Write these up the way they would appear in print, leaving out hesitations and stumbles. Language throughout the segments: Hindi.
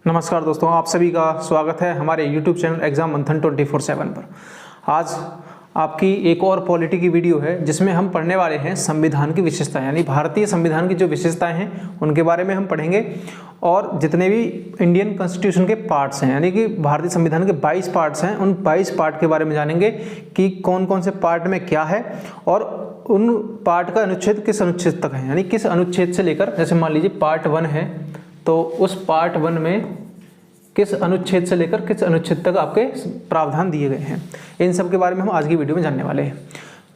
नमस्कार दोस्तों, आप सभी का स्वागत है हमारे YouTube चैनल एग्जाम मंथन 24/7 पर। आज आपकी एक और पॉलिटी की वीडियो है जिसमें हम पढ़ने वाले हैं संविधान की विशेषताएं, यानी भारतीय संविधान की जो विशेषताएं हैं उनके बारे में हम पढ़ेंगे। और जितने भी इंडियन कॉन्स्टिट्यूशन के पार्ट्स हैं, यानी कि भारतीय संविधान के 22 पार्ट्स हैं, उन 22 पार्ट के बारे में जानेंगे कि कौन कौन से पार्ट में क्या है और उन पार्ट का अनुच्छेद किस अनुच्छेद तक है, यानी किस अनुच्छेद से लेकर, जैसे मान लीजिए पार्ट 1 है तो उस पार्ट 1 में किस अनुच्छेद से लेकर किस अनुच्छेद तक आपके प्रावधान दिए गए हैं, इन सब के बारे में हम आज की वीडियो में जानने वाले हैं।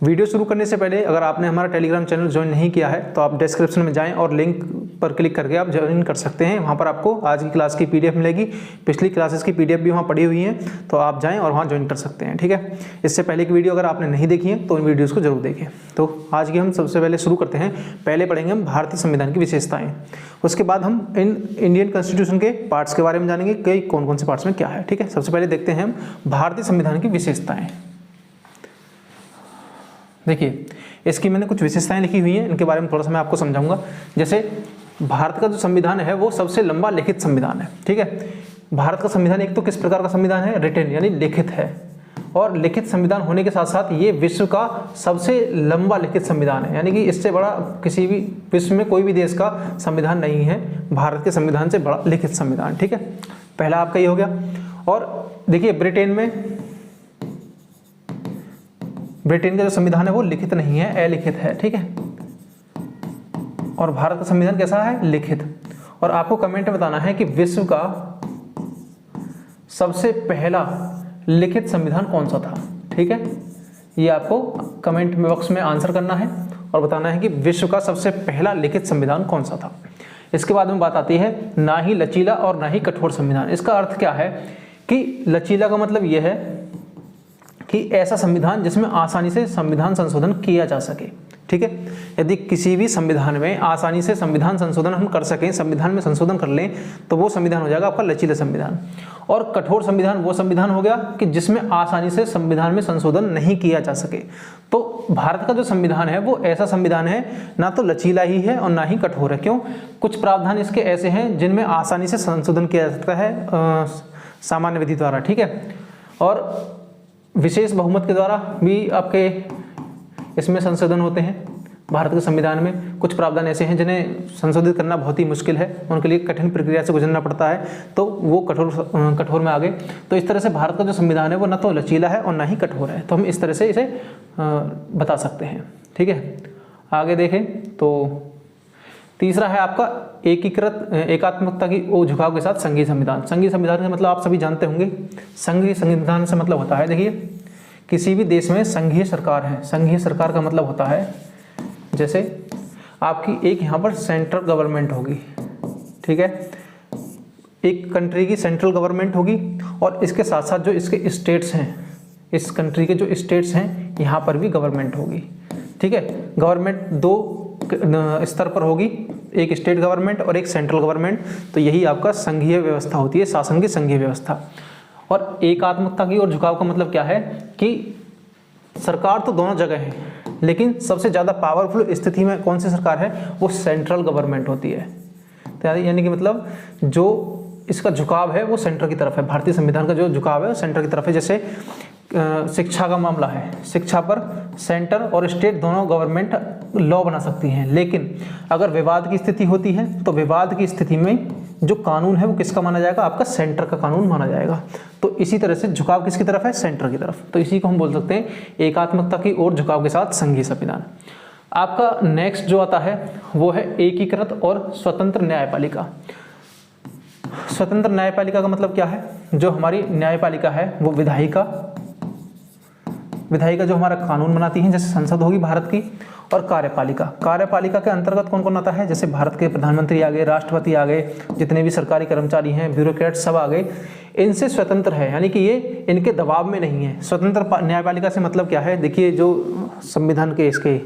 वीडियो शुरू करने से पहले अगर आपने हमारा टेलीग्राम चैनल ज्वाइन नहीं किया है तो आप डिस्क्रिप्शन में जाएं और लिंक पर क्लिक करके आप ज्वाइन कर सकते हैं। वहां पर आपको आज की क्लास की पीडीएफ मिलेगी, पिछली क्लासेस की पीडीएफ भी वहां पड़ी हुई है, तो आप जाएं और वहां ज्वाइन कर सकते हैं। ठीक है, इससे पहले की वीडियो अगर आपने नहीं देखी है तो उन वीडियोज़ को जरूर देखें। तो आज की हम सबसे पहले शुरू करते हैं। पहले पढ़ेंगे हम भारतीय संविधान की विशेषताएँ, उसके बाद हम इंडियन कॉन्स्टिट्यूशन के पार्ट्स के बारे में जानेंगे कि कौन कौन से पार्ट्स में क्या है। ठीक है, सबसे पहले देखते हैं हम भारतीय संविधान की विशेषताएँ। देखिए, इसकी मैंने कुछ विशेषताएं लिखी हुई हैं, इनके बारे में थोड़ा सा मैं आपको समझाऊंगा। जैसे भारत का जो संविधान है वो सबसे लंबा लिखित संविधान है। ठीक है, भारत का संविधान एक तो किस प्रकार का संविधान है, रिटेन यानी लिखित है, और लिखित संविधान होने के साथ साथ ये विश्व का सबसे लंबा लिखित संविधान है, यानी कि इससे बड़ा किसी भी विश्व में कोई भी देश का संविधान नहीं है भारत के संविधान से बड़ा लिखित संविधान। ठीक है, पहला आपका ये हो गया। और देखिए, ब्रिटेन का जो संविधान है वो लिखित नहीं है, अलिखित है। ठीक है, और भारत का संविधान कैसा है, लिखित। और आपको कमेंट में बताना है कि विश्व का सबसे पहला लिखित संविधान कौन सा था। ठीक है, ये आपको कमेंट बॉक्स में आंसर करना है और बताना है कि विश्व का सबसे पहला लिखित संविधान कौन सा था। इसके बाद में बात आती है ना ही लचीला और ना ही कठोर संविधान। इसका अर्थ क्या है कि लचीला का मतलब यह है कि ऐसा संविधान जिसमें आसानी से संविधान संशोधन किया जा सके। ठीक है, यदि किसी भी संविधान में आसानी से संविधान संशोधन हम कर सकें, संविधान में संशोधन कर लें, तो वो संविधान हो जाएगा आपका लचीला संविधान। और कठोर संविधान वो संविधान हो गया कि जिसमें आसानी से संविधान में संशोधन नहीं किया जा सके। तो भारत का जो संविधान है वो ऐसा संविधान है, ना तो लचीला ही है और ना ही कठोर है। क्यों? कुछ प्रावधान इसके ऐसे हैं जिनमें आसानी से संशोधन किया जा सकता है सामान्य विधि द्वारा। ठीक है, और विशेष बहुमत के द्वारा भी आपके इसमें संशोधन होते हैं। भारत के संविधान में कुछ प्रावधान ऐसे हैं जिन्हें संशोधित करना बहुत ही मुश्किल है, उनके लिए कठिन प्रक्रिया से गुजरना पड़ता है, तो वो कठोर में आ गए। तो इस तरह से भारत का जो संविधान है वो ना तो लचीला है और ना ही कठोर है, तो हम इस तरह से इसे बता सकते हैं। ठीक है, आगे देखें तो तीसरा है आपका एकात्मकता की झुकाव के साथ संघीय संविधान। संघीय संविधान का मतलब आप सभी जानते होंगे। संघीय संविधान से मतलब होता है, देखिए, किसी भी देश में संघीय सरकार है। संघीय सरकार का मतलब होता है जैसे आपकी एक यहाँ पर सेंट्रल गवर्नमेंट होगी। ठीक है, एक कंट्री की सेंट्रल गवर्नमेंट होगी और इसके साथ साथ जो इसके स्टेट्स हैं, इस कंट्री के जो स्टेट्स हैं, यहाँ पर भी गवर्नमेंट होगी। ठीक है, गवर्नमेंट दो स्तर पर होगी, एक स्टेट गवर्नमेंट और एक सेंट्रल गवर्नमेंट। तो यही आपका संघीय व्यवस्था होती है, शासन की संघीय व्यवस्था। और एकात्मकता की ओर झुकाव का मतलब क्या है कि सरकार तो दोनों जगह है, लेकिन सबसे ज़्यादा पावरफुल स्थिति में कौन सी सरकार है, वो सेंट्रल गवर्नमेंट होती है। तो यानी कि मतलब जो इसका झुकाव है वो सेंटर की तरफ है। भारतीय संविधान का जो झुकाव है वो सेंटर की तरफ है। जैसे शिक्षा का मामला है, शिक्षा पर सेंटर और स्टेट दोनों गवर्नमेंट लॉ बना सकती हैं, लेकिन अगर विवाद की स्थिति होती है तो विवाद की स्थिति में जो कानून है वो किसका माना जाएगा, आपका सेंटर का कानून माना जाएगा। तो इसी तरह से झुकाव किसकी तरफ है, सेंटर की तरफ। तो इसी को हम बोल सकते हैं एकात्मकता की ओर झुकाव के साथ संघीय संविधान। आपका नेक्स्ट जो आता है वो है एकीकृत और स्वतंत्र न्यायपालिका। स्वतंत्र न्यायपालिका का मतलब क्या है, जो हमारी न्यायपालिका है वो विधायिका जो हमारा कानून बनाती है, जैसे संसद होगी भारत की, और कार्यपालिका के अंतर्गत कौन कौन आता है, जैसे भारत के प्रधानमंत्री आ गए, राष्ट्रपति आ गए, जितने भी सरकारी कर्मचारी हैं, ब्यूरोक्रेट सब आ गए, इनसे स्वतंत्र है, यानी कि ये इनके दबाव में नहीं है। स्वतंत्र न्यायपालिका से मतलब क्या है, देखिए, जो संविधान के इसके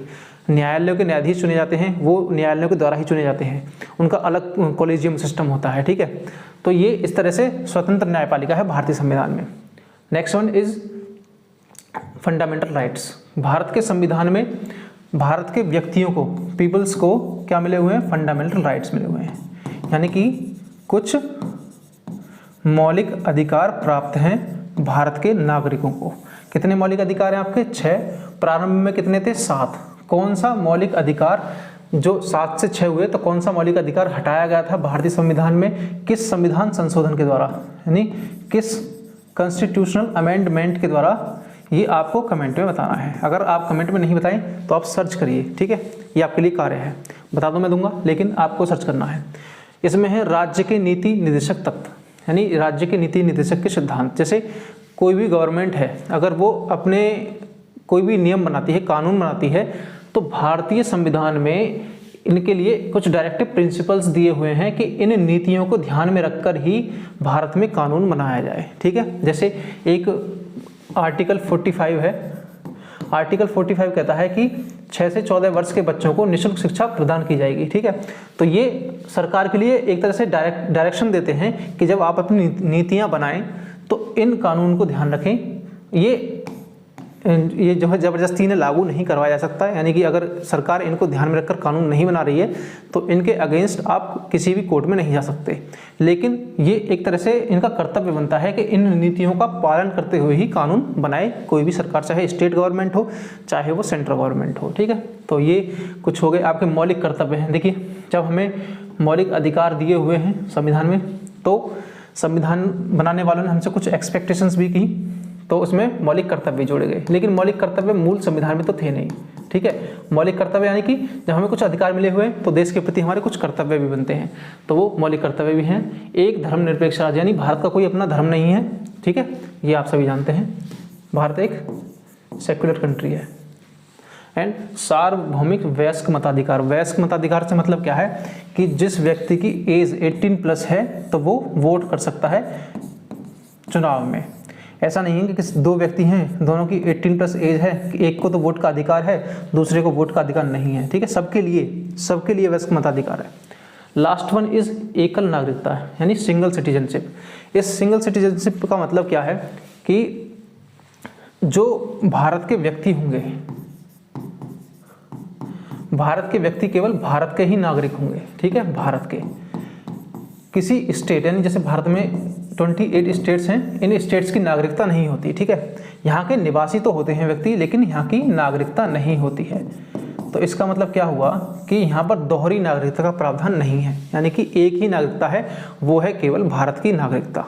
न्यायालयों के न्यायाधीश चुने जाते हैं वो न्यायालयों के द्वारा ही चुने जाते हैं, उनका अलग कॉलेजियम सिस्टम होता है। ठीक है, तो ये इस तरह से स्वतंत्र न्यायपालिका है भारतीय संविधान में। Next one is fundamental rights. Bharat के संविधान में भारत के व्यक्तियों को, पीपल्स को क्या मिले हुए हैं, फंडामेंटल राइट्स मिले हुए हैं, यानी कि कुछ मौलिक अधिकार प्राप्त हैं भारत के नागरिकों को। कितने मौलिक अधिकार हैं आपके? 6। प्रारंभ में कितने थे? 7। कौन सा मौलिक अधिकार जो 7 से 6 हुए, तो कौन सा मौलिक अधिकार हटाया गया था भारतीय संविधान में? किस संविधान संशोधन के द्वारा, यानी किस कॉन्स्टिट्यूशनल अमेंडमेंट के द्वारा? ये आपको कमेंट में बताना है। अगर आप कमेंट में नहीं बताएं तो आप सर्च करिए, ठीक है, ये आपके लिए कार्य है। बता दो मैं दूंगा, लेकिन आपको सर्च करना है। इसमें है राज्य के नीति निर्देशक तत्व, यानी राज्य के नीति निर्देशक के सिद्धांत। जैसे कोई भी गवर्नमेंट है, अगर वो अपने कोई भी नियम बनाती है, कानून बनाती है, तो भारतीय संविधान में इनके लिए कुछ डायरेक्टिव प्रिंसिपल्स दिए हुए हैं कि इन नीतियों को ध्यान में रखकर ही भारत में कानून बनाया जाए, ठीक है। जैसे एक आर्टिकल 45 है। आर्टिकल 45 कहता है कि 6 से 14 वर्ष के बच्चों को निःशुल्क शिक्षा प्रदान की जाएगी, ठीक है। तो ये सरकार के लिए एक तरह से डायरेक्शन देते हैं कि जब आप अपनी नीतियां बनाएं तो इन कानून को ध्यान रखें। ये जो है ज़बरदस्ती ने लागू नहीं करवाया जा सकता है, यानी कि अगर सरकार इनको ध्यान में रखकर कानून नहीं बना रही है तो इनके अगेंस्ट आप किसी भी कोर्ट में नहीं जा सकते। लेकिन ये एक तरह से इनका कर्तव्य बनता है कि इन नीतियों का पालन करते हुए ही कानून बनाए कोई भी सरकार, चाहे स्टेट गवर्नमेंट हो चाहे वो सेंट्रल गवर्नमेंट हो, ठीक है। तो ये कुछ हो गए आपके मौलिक कर्तव्य हैं। देखिए, जब हमें मौलिक अधिकार दिए हुए हैं संविधान में, तो संविधान बनाने वालों ने हमसे कुछ एक्सपेक्टेशंस भी की, तो उसमें मौलिक कर्तव्य जोड़े गए। लेकिन मौलिक कर्तव्य मूल संविधान में तो थे नहीं, ठीक है। मौलिक कर्तव्य यानी कि जब हमें कुछ अधिकार मिले हुए हैं तो देश के प्रति हमारे कुछ कर्तव्य भी बनते हैं, तो वो मौलिक कर्तव्य भी हैं। एक धर्मनिरपेक्ष राज्य, यानी भारत का कोई अपना धर्म नहीं है, ठीक है, ये आप सभी जानते हैं। भारत एक सेक्युलर कंट्री है। एंड सार्वभौमिक वयस्क मताधिकार। वयस्क मताधिकार से मतलब क्या है कि जिस व्यक्ति की एज 18+ है तो वो वोट कर सकता है चुनाव में। ऐसा नहीं है कि दो व्यक्ति हैं, दोनों की 18+ एज है, कि एक को तो वोट का अधिकार है, दूसरे को वोट का अधिकार नहीं है, ठीक है। सबके लिए वयस्क मताधिकार है। लास्ट वन इज एकल नागरिकता, यानी सिंगल सिटीजनशिप। इस सिंगल सिटीजनशिप का मतलब क्या है कि जो भारत के व्यक्ति होंगे, भारत के व्यक्ति केवल भारत के ही नागरिक होंगे, ठीक है। भारत के किसी स्टेट, यानी जैसे भारत में 28 स्टेट्स हैं, इन स्टेट्स की नागरिकता नहीं होती, ठीक है। यहाँ के निवासी तो होते हैं व्यक्ति, लेकिन यहाँ की नागरिकता नहीं होती है। तो इसका मतलब क्या हुआ कि यहाँ पर दोहरी नागरिकता का प्रावधान नहीं है, यानी कि एक ही नागरिकता है, वो है केवल भारत की नागरिकता,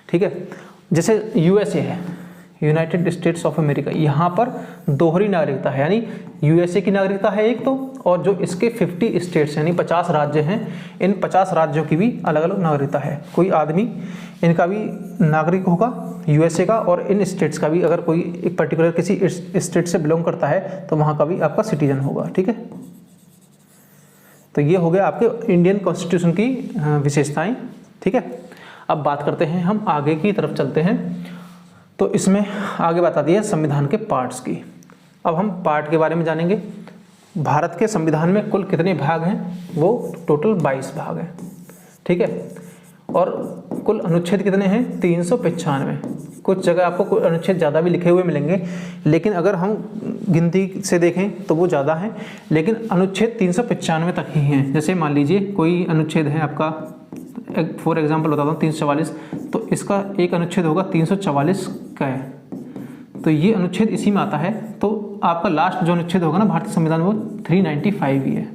ठीक है। जैसे USA है, यूनाइटेड स्टेट्स ऑफ अमेरिका, यहाँ पर दोहरी नागरिकता है, यानी USA की नागरिकता है एक तो, और जो इसके 50 स्टेट्स यानी 50 राज्य हैं, इन 50 राज्यों की भी अलग अलग नागरिकता है। कोई आदमी इनका भी नागरिक होगा USA का, और इन स्टेट्स का भी, अगर कोई एक पर्टिकुलर किसी स्टेट से बिलोंग करता है तो वहाँ का भी आपका सिटीजन होगा, ठीक है। तो ये हो गया आपके इंडियन कॉन्स्टिट्यूशन की विशेषताएं, ठीक है। अब बात करते हैं, हम आगे की तरफ चलते हैं। तो इसमें आगे बता दिया संविधान के पार्ट्स की। अब हम पार्ट के बारे में जानेंगे। भारत के संविधान में कुल कितने भाग हैं? वो टोटल 22 भाग हैं, ठीक है। और कुल अनुच्छेद कितने हैं? 395। कुछ जगह आपको कुछ अनुच्छेद ज़्यादा भी लिखे हुए मिलेंगे, लेकिन अगर हम गिनती से देखें तो वो ज़्यादा है, लेकिन अनुच्छेद 395 तक ही हैं। जैसे मान लीजिए कोई अनुच्छेद है आपका, फॉर एग्जाम्पल बताता हूँ, 344, तो इसका एक अनुच्छेद होगा 344 का है, तो ये अनुच्छेद इसी में आता है। तो आपका लास्ट जो अनुच्छेद होगा ना भारतीय संविधान में, वो 395 ही है,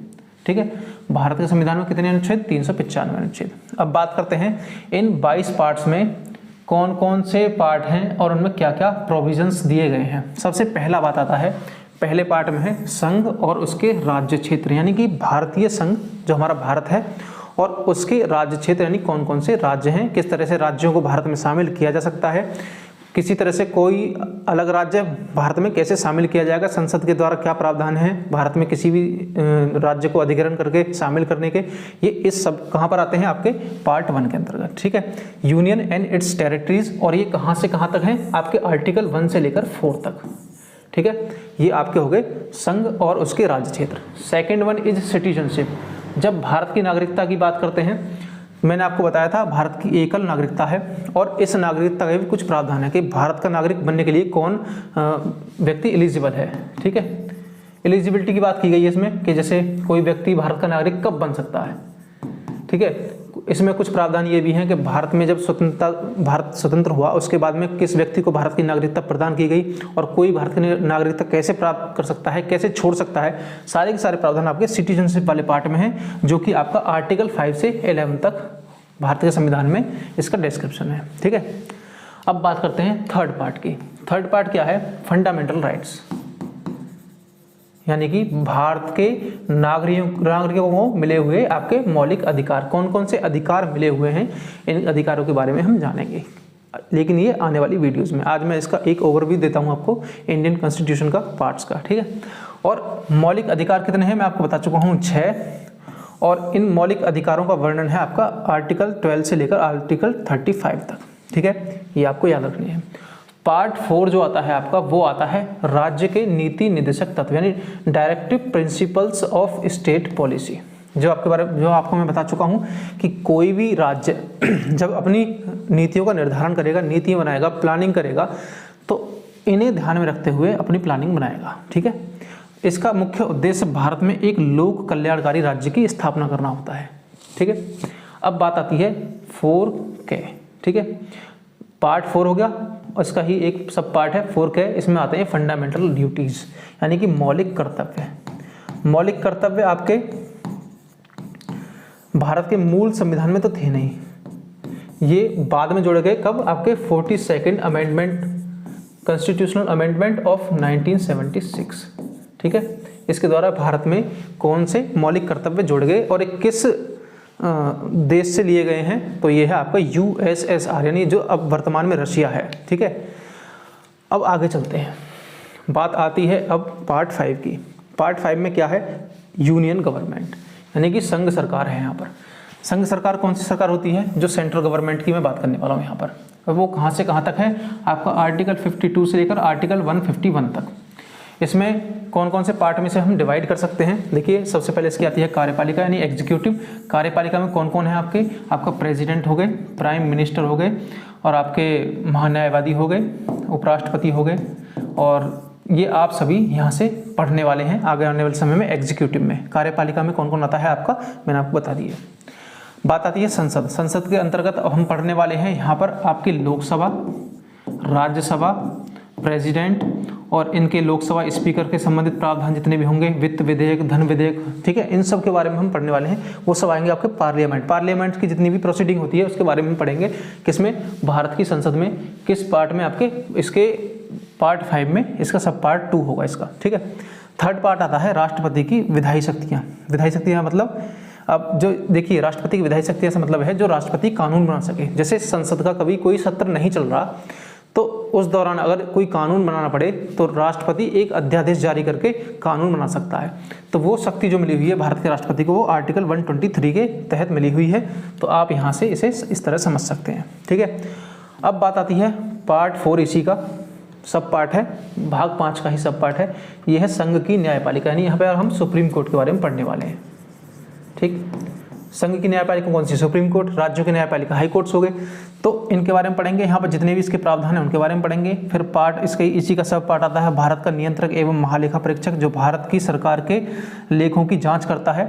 ठीक है। भारत के संविधान में कितने अनुच्छेद? 395 अनुच्छेद। अब बात करते हैं इन 22 पार्ट्स में कौन कौन से पार्ट हैं और उनमें क्या क्या प्रोविजंस दिए गए हैं। सबसे पहला बात आता है, पहले पार्ट में है संघ और उसके राज्य क्षेत्र, यानी कि भारतीय संघ जो हमारा भारत है और उसके राज्य क्षेत्र, यानी कौन कौन से राज्य हैं, किस तरह से राज्यों को भारत में शामिल किया जा सकता है, किसी तरह से कोई अलग राज्य भारत में कैसे शामिल किया जाएगा, संसद के द्वारा क्या प्रावधान है भारत में किसी भी राज्य को अधिग्रहण करके शामिल करने के, ये इस सब कहाँ पर आते हैं? आपके पार्ट 1 के अंतर्गत, ठीक है। यूनियन एंड इट्स टेरिटरीज, और ये कहाँ से कहाँ तक हैं? आपके आर्टिकल 1 से लेकर 4 तक, ठीक है। ये आपके हो गए संघ और उसके राज्य क्षेत्र। Second one is citizenship. जब भारत की नागरिकता की बात करते हैं, मैंने आपको बताया था भारत की एकल नागरिकता है, और इस नागरिकता के भी कुछ प्रावधान है कि भारत का नागरिक बनने के लिए कौन व्यक्ति एलिजिबल है, ठीक है। एलिजिबिलिटी की बात की गई है इसमें कि जैसे कोई व्यक्ति भारत का नागरिक कब बन सकता है, ठीक है। इसमें कुछ प्रावधान ये भी हैं कि भारत में जब भारत स्वतंत्र हुआ उसके बाद में किस व्यक्ति को भारत की नागरिकता प्रदान की गई और कोई भारत की नागरिकता कैसे प्राप्त कर सकता है, कैसे छोड़ सकता है, सारे के सारे प्रावधान आपके सिटीजनशिप वाले पार्ट में हैं, जो कि आपका आर्टिकल 5 से 11 तक भारत के संविधान में इसका डिस्क्रिप्शन है। ठीक है, अब बात करते हैं थर्ड पार्ट की। थर्ड पार्ट क्या है? फंडामेंटल राइट्स, यानी कि भारत के नागरिकों को मिले हुए आपके मौलिक अधिकार। कौन कौन से अधिकार मिले हुए हैं, इन अधिकारों के बारे में हम जानेंगे, लेकिन ये आने वाली वीडियोस में। आज मैं इसका एक ओवरव्यू देता हूं आपको इंडियन कॉन्स्टिट्यूशन का पार्ट्स का। ठीक है, और मौलिक अधिकार कितने हैं मैं आपको बता चुका हूँ 6, और इन मौलिक अधिकारों का वर्णन है आपका आर्टिकल 12 से लेकर आर्टिकल 35 तक। ठीक है, ये आपको याद रखनी है। पार्ट 4 जो आता है आपका, वो आता है राज्य के नीति निर्देशक तत्व, यानी directive principles of state policy. जो आपको मैं बता चुका हूँ कि कोई भी राज्य जब अपनी नीतियों का निर्धारण करेगा, नीति बनाएगा, प्लानिंग करेगा, तो इन्हें ध्यान में रखते हुए अपनी प्लानिंग बनाएगा। ठीक है, इसका मुख्य उद्देश्य भारत में एक लोक कल्याणकारी राज्य की स्थापना करना होता है। ठीक है, अब बात आती है 4K। ठीक है, पार्ट 4 हो गया, इसका ही एक सब पार्ट है 4K। इसमें आते हैं फंडामेंटल ड्यूटीज, यानी कि मौलिक कर्तव्य। मौलिक कर्तव्य आपके भारत के मूल संविधान में तो थे नहीं, ये बाद में जोड़े गए। कब? आपके 42nd amendment, constitutional amendment of 1976। ठीक है, इसके द्वारा भारत में कौन से मौलिक कर्तव्य जोड़े गए और किस देश से लिए गए हैं? तो ये है आपका USSR, यानी जो अब वर्तमान में रशिया है। ठीक है, अब आगे चलते हैं। बात आती है अब पार्ट 5 की। पार्ट 5 में क्या है? यूनियन गवर्नमेंट, यानी कि संघ सरकार है। यहाँ पर संघ सरकार कौन सी सरकार होती है? जो सेंट्रल गवर्नमेंट की मैं बात करने वाला हूँ यहाँ पर। और वो कहाँ से कहाँ तक है? आपका आर्टिकल 52 से लेकर आर्टिकल 151 तक। इसमें कौन कौन से पार्ट में से हम डिवाइड कर सकते हैं? देखिए, सबसे पहले इसकी आती है कार्यपालिका, यानी एग्जीक्यूटिव। कार्यपालिका में कौन कौन है आपके? आपका प्रेसिडेंट हो गए, प्राइम मिनिस्टर हो गए, और आपके महान्यायवादी हो गए, उपराष्ट्रपति हो गए, और ये आप सभी यहाँ से पढ़ने वाले हैं आगे आने वाले समय में। एग्जीक्यूटिव में, कार्यपालिका में कौन कौन आता है आपका, मैंने आपको बता दिया। बात आती है संसद। संसद के अंतर्गत अब हम पढ़ने वाले हैं यहाँ पर आपकी लोकसभा, राज्यसभा, प्रेसिडेंट और इनके लोकसभा स्पीकर के संबंधित प्रावधान जितने भी होंगे, वित्त विधेयक, धन विधेयक। ठीक है, इन सब के बारे में हम पढ़ने वाले हैं। वो सब आएंगे आपके पार्लियामेंट। पार्लियामेंट की जितनी भी प्रोसीडिंग होती है उसके बारे में पढ़ेंगे। किसमें? भारत की संसद में। किस पार्ट में? आपके इसके पार्ट 5 में, इसका सब पार्ट 2 होगा इसका। ठीक है, थर्ड पार्ट आता है राष्ट्रपति की विधायी शक्तियाँ। विधायी शक्तियाँ मतलब, अब जो देखिए, राष्ट्रपति की विधायी शक्तियाँ से मतलब है जो राष्ट्रपति कानून बना सके। जैसे संसद का कभी कोई सत्र नहीं चल रहा, तो उस दौरान अगर कोई कानून बनाना पड़े तो राष्ट्रपति एक अध्यादेश जारी करके कानून बना सकता है। तो वो शक्ति जो मिली हुई है भारत के राष्ट्रपति को, वो आर्टिकल 123 के तहत मिली हुई है। तो आप यहाँ से इसे इस तरह समझ सकते हैं। ठीक है, अब बात आती है पार्ट 4, इसी का सब पार्ट है, भाग 5 का ही सब पार्ट है। यह है संघ की न्यायपालिका, यानी यहाँ पे हम सुप्रीम कोर्ट के बारे में पढ़ने वाले हैं। ठीक, संघ की न्यायपालिका कौन सी? Supreme court. राज्यों की न्यायपालिका हाई कोर्ट्स हो गए। तो इनके बारे में पढ़ेंगे। यहाँ पर जितने भी इसके प्रावधान हैं उनके बारे में पढ़ेंगे। फिर पार्ट इसके इसी का सब पार्ट आता है भारत का नियंत्रक एवं महालेखा परीक्षक, जो भारत की सरकार के लेखों की जांच करता है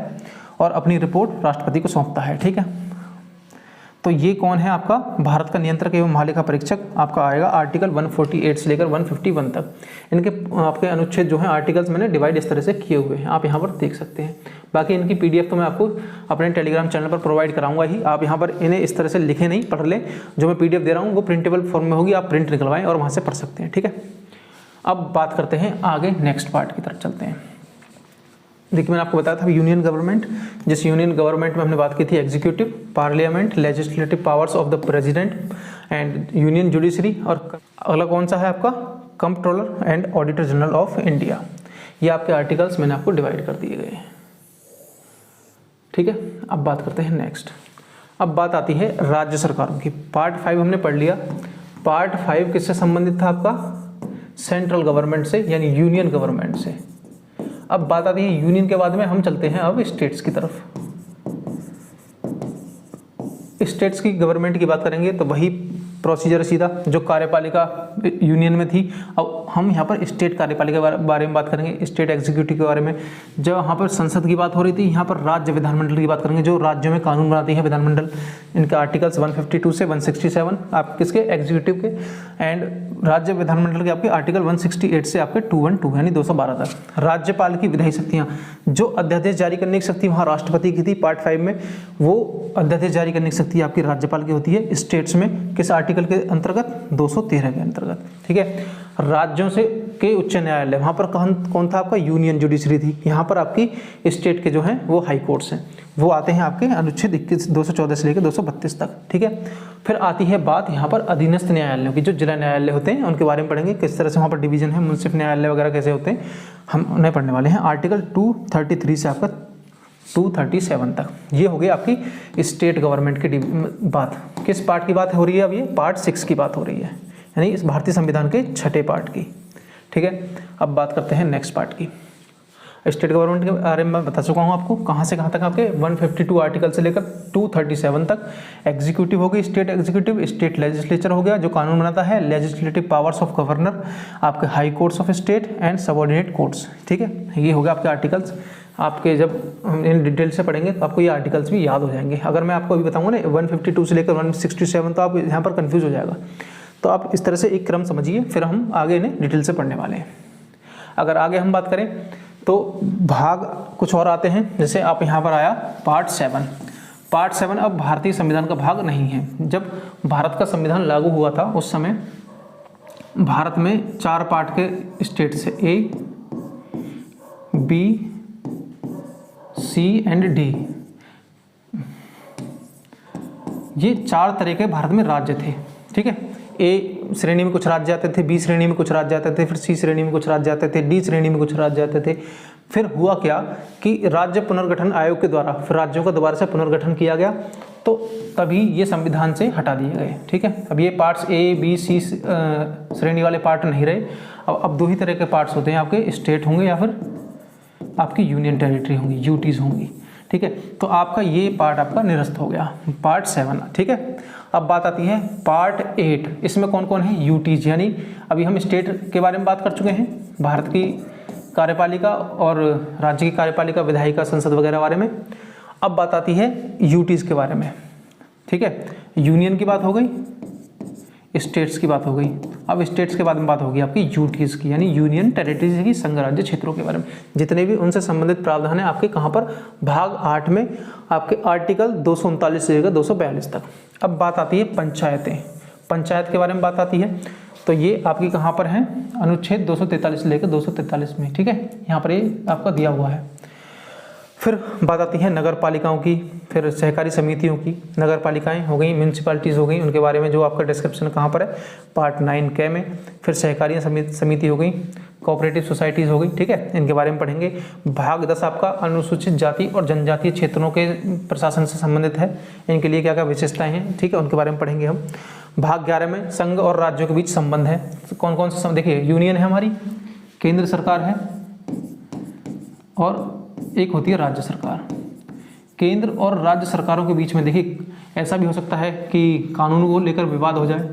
और अपनी रिपोर्ट राष्ट्रपति को सौंपता है। ठीक है, तो ये कौन है आपका? भारत का नियंत्रक एवं महालेखा परीक्षक आपका आएगा आर्टिकल 148 से लेकर 151 तक। इनके आपके अनुच्छेद जो हैं, आर्टिकल्स मैंने डिवाइड इस तरह से किए हुए हैं, आप यहाँ पर देख सकते हैं। बाकी इनकी PDF तो मैं आपको अपने टेलीग्राम चैनल पर प्रोवाइड कराऊंगा ही। आप यहाँ पर इन्हें इस तरह से लिखे नहीं, पढ़ लें। जो मैं PDF दे रहा हूँ वो प्रिंटेबल फॉर्म में होगी, आप प्रिंट निकलवाएं और वहाँ से पढ़ सकते हैं। ठीक है, अब बात करते हैं आगे, नेक्स्ट पार्ट की तरफ चलते हैं। देखिए, मैंने आपको बताया था यूनियन गवर्नमेंट। जिस यूनियन गवर्नमेंट में हमने बात की थी executive, parliament, legislative powers of the president and union judiciary, और अगला कौन सा है आपका? Controller and auditor general of India. ये आपके आर्टिकल्स मैंने आपको डिवाइड कर दिए गए हैं। ठीक है, अब बात करते हैं नेक्स्ट। अब बात आती है राज्य सरकारों की। पार्ट 5 हमने पढ़ लिया। पार्ट 5 किससे संबंधित था आपका? सेंट्रल गवर्नमेंट से, यानी यूनियन गवर्नमेंट से। अब बात आती है यूनियन के बाद में हम चलते हैं अब स्टेट्स की तरफ। स्टेट्स की गवर्नमेंट की बात करेंगे तो वही प्रोसीजर सीधा, जो कार्यपालिका यूनियन में थी। अब हम यहाँ पर स्टेट कार्यपालिका के बारे में बात करेंगे, स्टेट एग्जीक्यूटिव के बारे में। जब यहाँ पर संसद की बात हो रही थी, यहाँ पर राज्य विधानमंडल की बात करेंगे, जो राज्यों में कानून बनाती है विधानमंडल। इनके आर्टिकल्स 152 से 167 आप किसके, एग्जीक्यूटिव के। एंड राज्य विधानमंडल के आपके आर्टिकल 168 से आपके 212 यानी 212 तक। राज्यपाल की विधायी शक्तियाँ, जो अध्यादेश जारी करने की शक्ति वहाँ राष्ट्रपति की थी पार्ट 5 में, वो अध्यादेश जारी करने की शक्ति आपकी राज्यपाल की होती है स्टेट्स में। किस आर्टिकल के अंतर्गत, 213 के अंतर्गत, ठीक है। राज्यों से के उच्च न्यायालय, वहाँ पर कौन था आपका, यूनियन जुडिशरी थी। यहाँ पर आपकी स्टेट के जो हैं वो हाई कोर्ट्स हैं, वो आते हैं आपके अनुच्छेद 214 से लेकर 232 तक, ठीक है। फिर आती है बात यहाँ पर अधीनस्थ न्यायालयों की, जो जिला न्यायालय होते हैं उनके बारे में पढ़ेंगे, किस तरह से वहाँ पर डिवीजन है, मुंसिफ न्यायालय वगैरह कैसे होते हैं, हम उन्हें पढ़ने वाले हैं। आर्टिकल 233 से आपका 237 तक। ये हो गई आपकी स्टेट गवर्नमेंट की बात। किस पार्ट की बात हो रही है अब, ये पार्ट 6 की बात हो रही है, यानी इस भारतीय संविधान के 6ठे पार्ट की, ठीक है। अब बात करते हैं नेक्स्ट पार्ट की। स्टेट गवर्नमेंट के बारे में मैं बता चुका हूँ आपको, कहाँ से कहाँ तक आपके 152 आर्टिकल से लेकर 237 तक। एग्जीक्यूटिव हो गई स्टेट एग्जीक्यूटिव, स्टेट लेजिस्लेचर हो गया जो कानून बनाता है, लेजिस्लेटिव पावर्स ऑफ गवर्नर, आपके high courts of state and subordinate courts, ठीक है। ये हो गया आपके आर्टिकल्स। आपके जब इन डिटेल से पढ़ेंगे तो आपको ये आर्टिकल्स भी याद हो जाएंगे। अगर मैं आपको अभी बताऊँगा ना 152 से लेकर 167, तो आप यहाँ पर कन्फ्यूज हो जाएगा। तो आप इस तरह से एक क्रम समझिए, फिर हम आगे इन्हें डिटेल से पढ़ने वाले हैं। अगर आगे हम बात करें तो भाग कुछ और आते हैं, जैसे आप यहाँ पर आया पार्ट 7। पार्ट 7 अब भारतीय संविधान का भाग नहीं है। जब भारत का संविधान लागू हुआ था उस समय भारत में 4 पार्ट के स्टेट से, ए, बी, सी एंड डी, ये 4 तरह के भारत में राज्य थे, ठीक है। ए श्रेणी में कुछ राज्य आते थे, बी श्रेणी में कुछ राज्य आते थे, फिर सी श्रेणी में कुछ राज्य आते थे, डी श्रेणी में कुछ राज्य आते थे। फिर हुआ क्या कि राज्य पुनर्गठन आयोग के द्वारा फिर राज्यों का दोबारा से पुनर्गठन किया गया, तो तभी ये संविधान से हटा दिए गए, ठीक है। अब ये पार्ट्स ए, बी, सी श्रेणी वाले पार्ट नहीं रहे। अब 2 ही तरह के पार्ट्स होते हैं आपके, स्टेट होंगे या फिर आपकी यूनियन टेरिटरी होंगी, यूटीज होंगी, ठीक है। तो आपका ये पार्ट आपका निरस्त हो गया, पार्ट 7, ठीक है। अब बात आती है पार्ट 8। इसमें कौन कौन है, यूटीज, यानी अभी हम स्टेट के बारे में बात कर चुके हैं, भारत की कार्यपालिका और राज्य की कार्यपालिका, विधायिका, संसद वगैरह बारे में। अब बात आती है यूटीज के बारे में, ठीक है। यूनियन की बात हो गई, स्टेट्स की बात हो गई। अब स्टेट्स के बाद में बात होगी आपकी यूटीज की, यानी यूनियन टेरिटरीज की, संघ राज्य क्षेत्रों के बारे में। जितने भी उनसे संबंधित प्रावधान है आपके कहाँ पर, भाग 8 में आपके आर्टिकल 239 से लेकर 242 तक। अब बात आती है पंचायतें। पंचायत के बारे में बात आती है, तो ये आपकी कहाँ पर है, अनुच्छेद 243 से लेकर 243 में, ठीक है। यहाँ पर ये आपका दिया हुआ है। फिर बात आती है नगर पालिकाओं की, फिर सहकारी समितियों की। नगर पालिकाएँ हो गई, म्यूनसिपैलिटीज़ हो गई, उनके बारे में जो आपका डिस्क्रिप्शन कहाँ पर है, पार्ट 9 में। फिर सहकारी समिति हो गई, कोऑपरेटिव सोसाइटीज़ हो गई, ठीक है, इनके बारे में पढ़ेंगे। भाग 10 आपका अनुसूचित जाति और जनजातीय क्षेत्रों के प्रशासन से संबंधित है, इनके लिए क्या क्या विशेषताएँ हैं, ठीक है, उनके बारे में पढ़ेंगे हम। भाग 11 में संघ और राज्यों के बीच संबंध है, कौन कौन से, देखिए यूनियन है हमारी, केंद्र सरकार है और एक होती है राज्य सरकार। केंद्र और राज्य सरकारों के बीच में देखिए ऐसा भी हो सकता है कि कानून को लेकर विवाद हो जाए,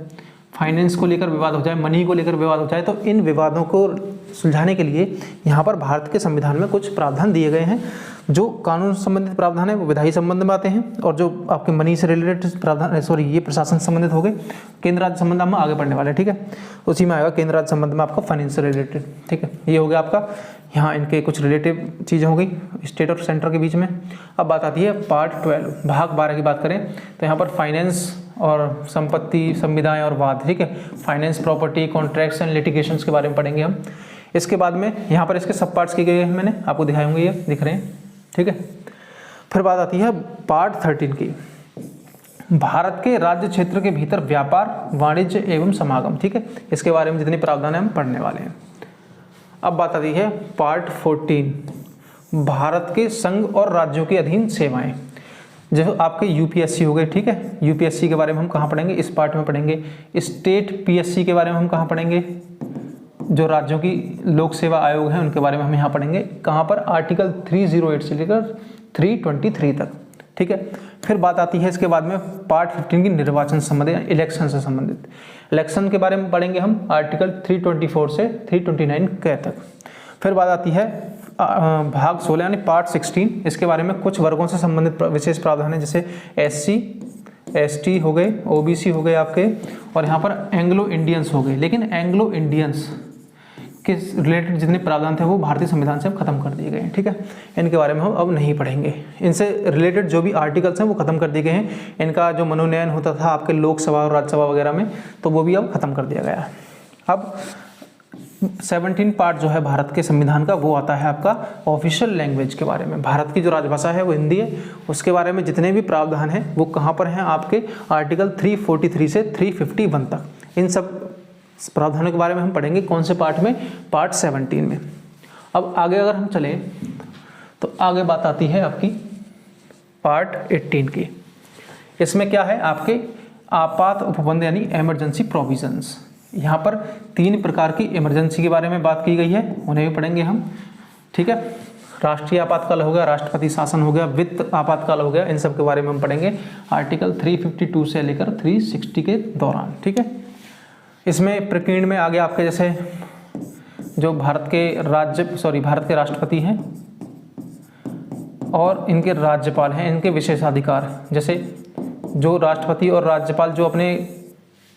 फाइनेंस को लेकर विवाद हो जाए, मनी को लेकर विवाद हो जाए। तो इन विवादों को सुलझाने के लिए यहाँ पर भारत के संविधान में कुछ प्रावधान दिए गए हैं। जो कानून संबंधित प्रावधान है वो विधायी संबंध में आते हैं, और जो आपके मनी से रिलेटेड प्रावधान, सॉरी ये प्रशासन संबंधित हो गए। केंद्र राज्य संबंध हम आगे पढ़ने वाले हैं, ठीक है, उसी में आएगा केंद्र राज्य संबंध में आपका फाइनेंस से रिलेटेड, ठीक है। ये हो गया आपका, यहाँ इनके कुछ रिलेटिव चीज़ें हो गई स्टेट और सेंटर के बीच में। अब बात आती है पार्ट 12, भाग 12 की बात करें तो यहाँ पर फाइनेंस और संपत्ति, संविदाएं और वाद, ठीक है, finance, property, contracts and litigations के बारे में पढ़ेंगे हम। इसके बाद में यहाँ पर इसके सब पार्ट्स किए गए हैं, मैंने आपको दिखाए होंगे, ये दिख रहे हैं, ठीक है। फिर बात आती है पार्ट 13 की, भारत के राज्य क्षेत्र के भीतर व्यापार, वाणिज्य एवं समागम, ठीक है, इसके बारे में जितनी प्रावधान है हम पढ़ने वाले हैं। अब बात आती है पार्ट 14, भारत के संघ और राज्यों के अधीन सेवाएं, जो आपके यूपीएससी हो गए, ठीक है। यूपीएससी के बारे में हम कहाँ पढ़ेंगे, इस पार्ट में पढ़ेंगे। स्टेट पीएससी के बारे में हम कहाँ पढ़ेंगे, जो राज्यों की लोक सेवा आयोग हैं उनके बारे में हम यहाँ पढ़ेंगे। कहाँ पर, आर्टिकल 308 से लेकर 323 तक, ठीक है। फिर बात आती है इसके बाद में पार्ट 15 की निर्वाचन संबंधित, इलेक्शन से संबंधित। इलेक्शन के बारे में पढ़ेंगे हम आर्टिकल 324 से 329 के तक। फिर बात आती है भाग 16 यानी पार्ट 16, इसके बारे में कुछ वर्गों से संबंधित विशेष प्रावधान है, जैसे SC ST हो गए, OBC हो गए आपके, और यहाँ पर एंग्लो इंडियंस हो गए। लेकिन एंग्लो इंडियंस के रिलेटेड जितने प्रावधान थे वो भारतीय संविधान से अब खत्म कर दिए गए हैं, ठीक है। इनके बारे में हम अब नहीं पढ़ेंगे। इनसे रिलेटेड जो भी आर्टिकल्स हैं वो खत्म कर दिए गए हैं। इनका जो मनोनयन होता था आपके लोकसभा और राज्यसभा वगैरह में, तो वो भी अब खत्म कर दिया गया है। अब 17 पार्ट जो है भारत के संविधान का, वो आता है आपका ऑफिशियल लैंग्वेज के बारे में। भारत की जो राजभाषा है वो हिंदी है। उसके बारे में जितने भी प्रावधान हैं वो कहाँ पर हैं, आपके आर्टिकल 343 से 351 तक। इन सब प्रावधानों के बारे में हम पढ़ेंगे कौन से पार्ट में, पार्ट 17 में। अब आगे अगर हम चलें तो आगे बात आती है आपकी पार्ट 18 की। इसमें क्या है, आपके आपात उपबंध यानी इमरजेंसी प्रोविजंस। यहाँ पर 3 प्रकार की इमरजेंसी के बारे में बात की गई है, उन्हें भी पढ़ेंगे हम, ठीक है। राष्ट्रीय आपातकाल हो गया, राष्ट्रपति शासन हो गया, वित्त आपातकाल हो गया, इन सब के बारे में हम पढ़ेंगे आर्टिकल 352 से लेकर 360 के दौरान, ठीक है। इसमें प्रकीर्ण में आगे आपके जैसे जो भारत के राष्ट्रपति हैं और इनके राज्यपाल हैं, इनके विशेषाधिकार, जैसे जो राष्ट्रपति और राज्यपाल जो अपने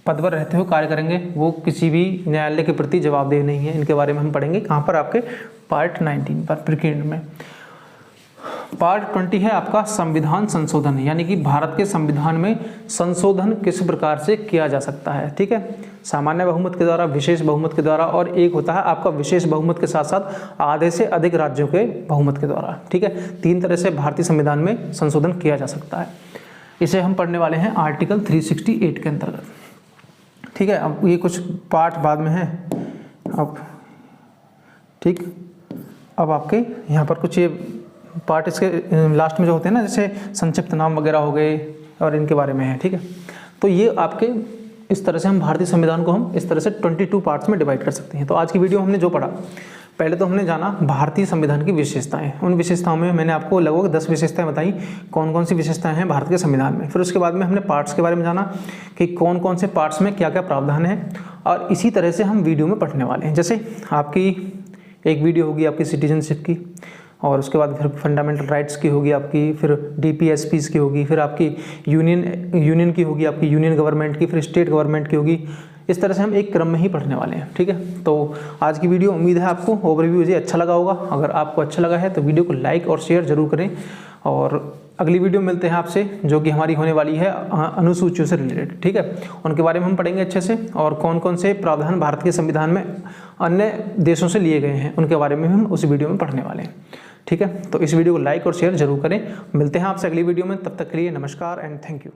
पद पर रहते हुए कार्य करेंगे वो किसी भी न्यायालय के प्रति जवाबदेह नहीं है। इनके बारे में हम पढ़ेंगे कहाँ पर, आपके पार्ट 19 पर, प्रकीर्ण में। पार्ट 20 है आपका संविधान संशोधन, यानी कि भारत के संविधान में संशोधन किस प्रकार से किया जा सकता है, ठीक है। सामान्य बहुमत के द्वारा, विशेष बहुमत के द्वारा, और एक होता है आपका विशेष बहुमत के साथ साथ आधे से अधिक राज्यों के बहुमत के द्वारा, ठीक है। 3 तरह से भारतीय संविधान में संशोधन किया जा सकता है। इसे हम पढ़ने वाले हैं आर्टिकल 368 के अंतर्गत, ठीक है। अब ये कुछ पार्ट बाद में है अब, ठीक। अब आपके यहाँ पर कुछ ये पार्ट इसके लास्ट में जो होते हैं ना, जैसे संक्षिप्त नाम वगैरह हो गए और इनके बारे में है, ठीक है। तो ये आपके इस तरह से हम भारतीय संविधान को हम इस तरह से 22 पार्ट्स में डिवाइड कर सकते हैं। तो आज की वीडियो हमने जो पढ़ा, पहले तो हमने जाना भारतीय संविधान की विशेषताएं। उन विशेषताओं में मैंने आपको लगभग 10 विशेषताएं बताई, कौन कौन सी विशेषताएं हैं भारत के संविधान में। फिर उसके बाद में हमने पार्ट्स के बारे में जाना कि कौन कौन से पार्ट्स में क्या क्या प्रावधान है, और इसी तरह से हम वीडियो में पढ़ने वाले हैं। जैसे आपकी एक वीडियो होगी आपकी सिटीजनशिप की, और उसके बाद फिर फंडामेंटल राइट्स की होगी आपकी, फिर DPSPs की होगी, फिर आपकी यूनियन की होगी, आपकी यूनियन गवर्नमेंट की, फिर स्टेट गवर्नमेंट की होगी। इस तरह से हम एक क्रम में ही पढ़ने वाले हैं, ठीक है। तो आज की वीडियो उम्मीद है आपको ओवरव्यू मुझे अच्छा लगा होगा। अगर आपको अच्छा लगा है तो वीडियो को लाइक और शेयर जरूर करें, और अगली वीडियो मिलते हैं आपसे जो कि हमारी होने वाली है अनुसूचियों से रिलेटेड, ठीक है। उनके बारे में हम पढ़ेंगे अच्छे से, और कौन कौन से प्रावधान भारत के संविधान में अन्य देशों से लिए गए हैं उनके बारे में हम उस वीडियो में पढ़ने वाले हैं, ठीक है। तो इस वीडियो को लाइक और शेयर जरूर करें। मिलते हैं आपसे अगली वीडियो में, तब तक के लिए नमस्कार एंड थैंक यू।